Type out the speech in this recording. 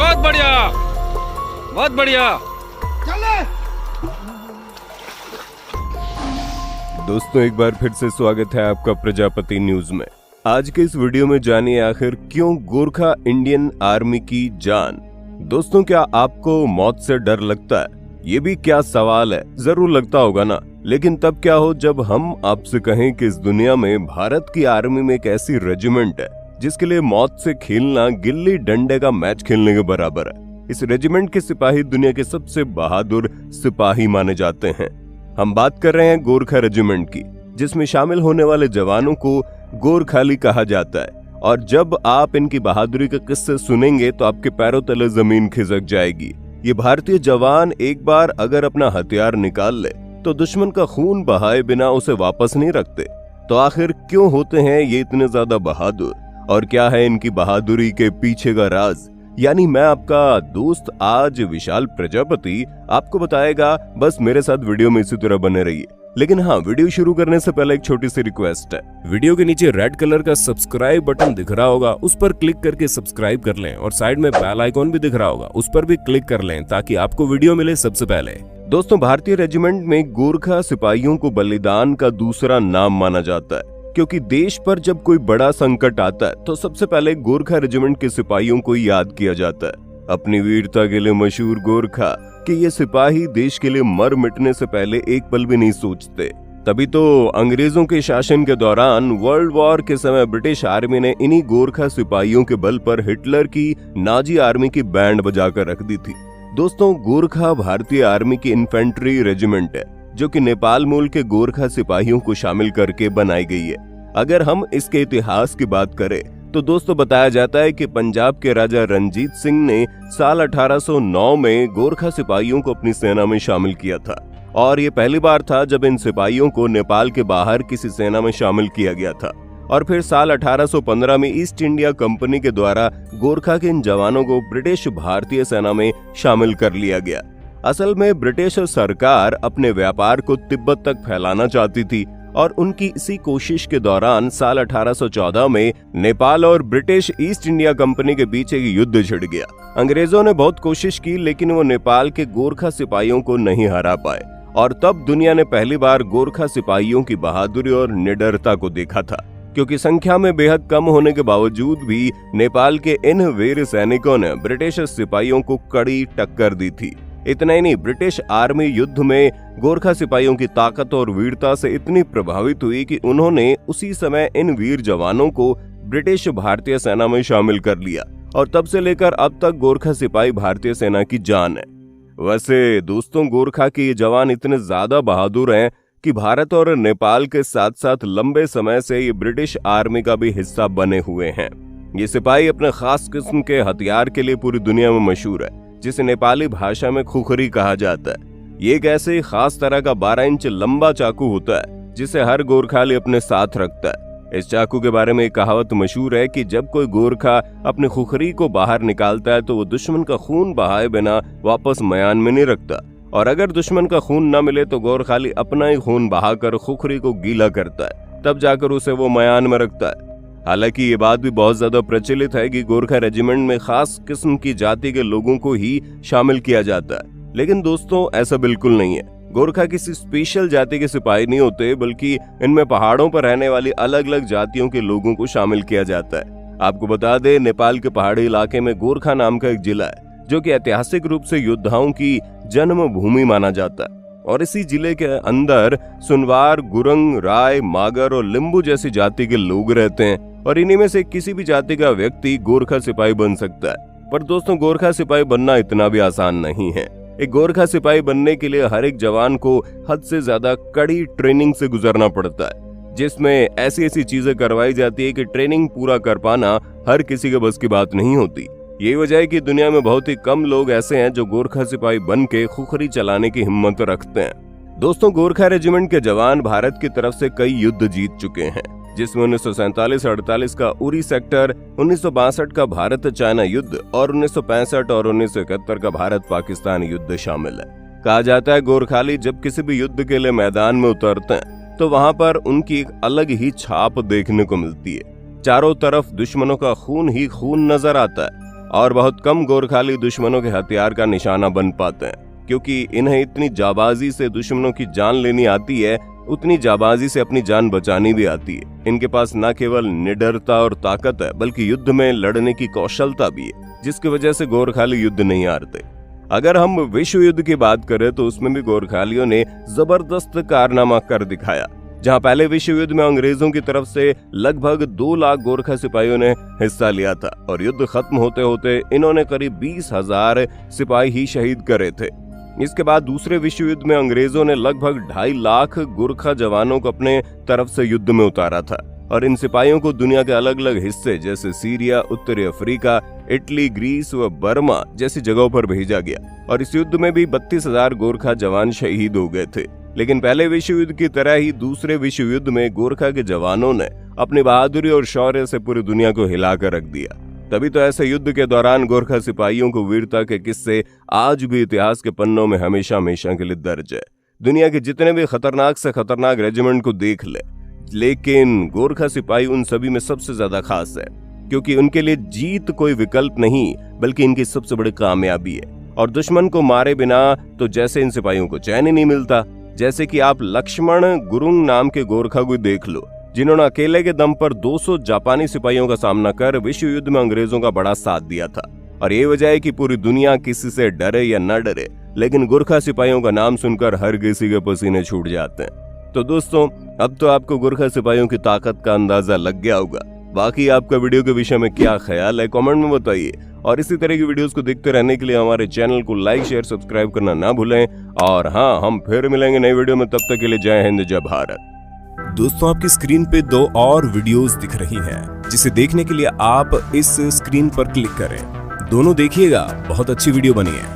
बहुत बढ़िया, बहुत बढ़िया। चले। दोस्तों एक बार फिर से स्वागत है आपका प्रजापति न्यूज में। आज के इस वीडियो में जानिए आखिर क्यों गोरखा इंडियन आर्मी की जान। दोस्तों क्या आपको मौत से डर लगता है? ये भी क्या सवाल है, जरूर लगता होगा ना। लेकिन तब क्या हो जब हम आपसे कहें कि इस दुनिया में भारत की आर्मी में एक ऐसी रेजिमेंट है जिसके लिए मौत से खेलना गिल्ली डंडे का मैच खेलने के बराबर है। इस रेजिमेंट के सिपाही दुनिया के सबसे बहादुर सिपाही माने जाते हैं। हम बात कर रहे हैं गोरखा रेजिमेंट की, जिसमें शामिल होने वाले जवानों को गोरखाली कहा जाता है। और जब आप इनकी बहादुरी के किस्से सुनेंगे तो आपके पैरों तले जमीन खिसक जाएगी। ये भारतीय जवान एक बार अगर अपना हथियार निकाल ले तो दुश्मन का खून बहाए बिना उसे वापस नहीं रखते। तो आखिर क्यों होते हैं ये इतने ज्यादा बहादुर, और क्या है इनकी बहादुरी के पीछे का राज? यानी मैं आपका दोस्त आज विशाल प्रजापति आपको बताएगा। बस मेरे साथ वीडियो में इसी तरह बने रहिए। लेकिन हाँ, वीडियो शुरू करने से पहले एक छोटी सी रिक्वेस्ट है। वीडियो के नीचे रेड कलर का सब्सक्राइब बटन दिख रहा होगा, उस पर क्लिक करके सब्सक्राइब कर लें। और साइड में बेल आइकॉन भी दिख रहा होगा, उस पर भी क्लिक कर लें ताकि आपको वीडियो मिले सबसे पहले। दोस्तों भारतीय रेजिमेंट में गोरखा सिपाहियों को बलिदान का दूसरा नाम माना जाता है, क्योंकि देश पर जब कोई बड़ा संकट आता है तो सबसे पहले गोरखा रेजिमेंट के सिपाहियों को याद किया जाता है। अपनी वीरता के लिए मशहूर गोरखा कि ये सिपाही देश के लिए मर मिटने से पहले एक पल भी नहीं सोचते। तभी तो अंग्रेजों के शासन के दौरान वर्ल्ड वॉर के समय ब्रिटिश आर्मी ने इन्हीं गोरखा सिपाहियों के बल पर हिटलर की नाजी आर्मी की बैंड बजाकर रख दी थी। दोस्तों गोरखा भारतीय आर्मी की इन्फेंट्री रेजिमेंट है, जो कि नेपाल मूल के गोरखा सिपाहियों को शामिल करके बनाई गई है। अगर हम इसके इतिहास की बात करें तो दोस्तों बताया जाता है कि पंजाब के राजा रणजीत सिंह ने साल 1809 में गोरखा सिपाहियों को अपनी सेना में शामिल किया था। और ये पहली बार था जब इन सिपाहियों को नेपाल के बाहर किसी सेना में शामिल किया गया था। और फिर साल 1815 में ईस्ट इंडिया कंपनी के द्वारा गोरखा के इन जवानों को ब्रिटिश भारतीय सेना में शामिल कर लिया गया। असल में ब्रिटिश सरकार अपने व्यापार को तिब्बत तक फैलाना चाहती थी, और उनकी इसी कोशिश के दौरान साल 1814 में नेपाल और ब्रिटिश ईस्ट इंडिया कंपनी के बीच एक युद्ध छिड़ गया। अंग्रेजों ने बहुत कोशिश की, लेकिन वो नेपाल के गोरखा सिपाहियों को नहीं हरा पाए। और तब दुनिया ने पहली बार गोरखा सिपाहियों की बहादुरी और निडरता को देखा था, क्योंकि संख्या में बेहद कम होने के बावजूद भी नेपाल के इन वीर सैनिकों ने ब्रिटिश सिपाहियों को कड़ी टक्कर दी थी। इतना ही नहीं, ब्रिटिश आर्मी युद्ध में गोरखा सिपाहियों की ताकत और वीरता से इतनी प्रभावित हुई कि उन्होंने उसी समय इन वीर जवानों को ब्रिटिश भारतीय सेना में शामिल कर लिया। और तब से लेकर अब तक गोरखा सिपाही भारतीय सेना की जान है। वैसे दोस्तों गोरखा के ये जवान इतने ज्यादा बहादुर हैं कि भारत और नेपाल के साथ साथ लंबे समय से ये ब्रिटिश आर्मी का भी हिस्सा बने हुए हैं। ये सिपाही अपने खास किस्म के हथियार के लिए पूरी दुनिया में मशहूर है, जिसे नेपाली भाषा में खुखरी कहा जाता है। ये एक ऐसे खास तरह का 12 इंच लंबा चाकू होता है जिसे हर गोरखाली अपने साथ रखता है। इस चाकू के बारे में एक कहावत मशहूर है कि जब कोई गोरखा अपनी खुखरी को बाहर निकालता है तो वो दुश्मन का खून बहाए बिना वापस मयान में नहीं रखता, और अगर दुश्मन का खून न मिले तो गोरखाली अपना ही खून बहाकर खुखरी को गीला करता है, तब जाकर उसे वो मयान में रखता है। हालांकि ये बात भी बहुत ज्यादा प्रचलित है कि गोरखा रेजिमेंट में खास किस्म की जाति के लोगों को ही शामिल किया जाता है, लेकिन दोस्तों ऐसा बिल्कुल नहीं है। गोरखा किसी स्पेशल जाति के सिपाही नहीं होते, बल्कि इनमें पहाड़ों पर रहने वाली अलग अलग जातियों के लोगों को शामिल किया जाता है। आपको बता दें, नेपाल के पहाड़ी इलाके में गोरखा नाम का एक जिला है, जो कि ऐतिहासिक रूप से योद्धाओं की जन्म भूमि माना जाता है। और इसी जिले के अंदर सुनवार, गुरंग, राय, मागर और लिंबू जैसी जाति के लोग रहते हैं, और इन्हीं में से किसी भी जाति का व्यक्ति गोरखा सिपाही बन सकता है। पर दोस्तों गोरखा सिपाही बनना इतना भी आसान नहीं है। एक गोरखा सिपाही बनने के लिए हर एक जवान को हद से ज्यादा कड़ी ट्रेनिंग से गुजरना पड़ता है, जिसमें ऐसी ऐसी चीजें करवाई जाती है कि ट्रेनिंग पूरा कर पाना हर किसी के बस की बात नहीं होती। यही वजह है कि दुनिया में बहुत ही कम लोग ऐसे हैं जो गोरखा सिपाही बन के खुखरी चलाने की हिम्मत रखते हैं। दोस्तों गोरखा रेजिमेंट के जवान भारत की तरफ से कई युद्ध जीत चुके हैं, जिसमें 1947-48 का उरी सेक्टर, 1962 का भारत चाइना युद्ध और 1965 और 1971 का भारत पाकिस्तान युद्ध शामिल है। कहा जाता है गोरखाली जब किसी भी युद्ध के लिए मैदान में उतरते हैं तो वहां पर उनकी एक अलग ही छाप देखने को मिलती है। चारों तरफ दुश्मनों का खून ही खून नजर आता है। और बहुत कम गोरखाली दुश्मनों के हथियार का निशाना बन पाते हैं, क्योंकि इन्हें इतनी जाबाजी से दुश्मनों की जान लेनी आती है, उतनी जाबाजी से अपनी जान बचानी भी आती है। इनके पास न केवल निडरता और ताकत है, बल्कि युद्ध में लड़ने की कौशलता भी है, जिसकी वजह से गोरखाली युद्ध नहीं हारते। अगर हम विश्व युद्ध की बात करें तो उसमें भी गोरखालियों ने जबरदस्त कारनामा कर दिखाया, जहां पहले विश्व युद्ध में अंग्रेजों की तरफ से लगभग 2 लाख गोरखा सिपाहियों ने हिस्सा लिया था और युद्ध खत्म होते होते इन्होंने करीब 20,000 सिपाही ही शहीद करे थे। इसके बाद दूसरे विश्व युद्ध में अंग्रेजों ने लगभग 2.5 लाख गोरखा जवानों को अपने तरफ से युद्ध में उतारा था और इन सिपाहियों को दुनिया के अलग अलग हिस्से जैसे सीरिया, उत्तरी अफ्रीका, इटली, ग्रीस व बर्मा जैसी जगहों पर भेजा गया और इस युद्ध में भी 32,000 गोरखा जवान शहीद हो गए थे। लेकिन पहले विश्व युद्ध की तरह ही दूसरे विश्व युद्ध में गोरखा के जवानों ने अपनी बहादुरी और शौर्य से पूरी दुनिया को हिलाकर रख दिया। तभी तो ऐसे युद्ध के दौरान गोरखा सिपाहियों को वीरता के किस्से आज भी इतिहास के पन्नों में हमेशा हमेशा के लिए दर्ज है। दुनिया के जितने भी खतरनाक से खतरनाक रेजिमेंट को देख ले, लेकिन गोरखा सिपाही उन सभी में सबसे ज्यादा खास है, क्योंकि उनके लिए जीत कोई विकल्प नहीं बल्कि इनकी सबसे बड़ी कामयाबी है। और दुश्मन को मारे बिना तो जैसे इन सिपाहियों को चैन ही नहीं मिलता। जैसे कि आप लक्ष्मण गुरुंग नाम के गोरखा को देख लो, जिन्होंने अकेले के दम पर 200 जापानी सिपाहियों का सामना कर विश्व युद्ध में अंग्रेजों का बड़ा साथ दिया था। और ये वजह है कि पूरी दुनिया किसी से डरे या न डरे, लेकिन गोरखा सिपाहियों का नाम सुनकर हर किसी के पसीने छूट जाते हैं। तो दोस्तों, अब तो आपको गोरखा सिपाहियों की ताकत का अंदाजा लग गया होगा। बाकी आपका वीडियो के विषय में क्या ख्याल है, कमेंट में बताइए। और इसी तरह की वीडियोस को देखते रहने के लिए हमारे चैनल को लाइक, शेयर, सब्सक्राइब करना ना भूलें। और हाँ, हम फिर मिलेंगे नई वीडियो में, तब तक के लिए जय हिंद, जय भारत। दोस्तों, आपकी स्क्रीन पे 2 और वीडियोस दिख रही हैं, जिसे देखने के लिए आप इस स्क्रीन पर क्लिक करें। दोनों देखिएगा, बहुत अच्छी वीडियो बनी है।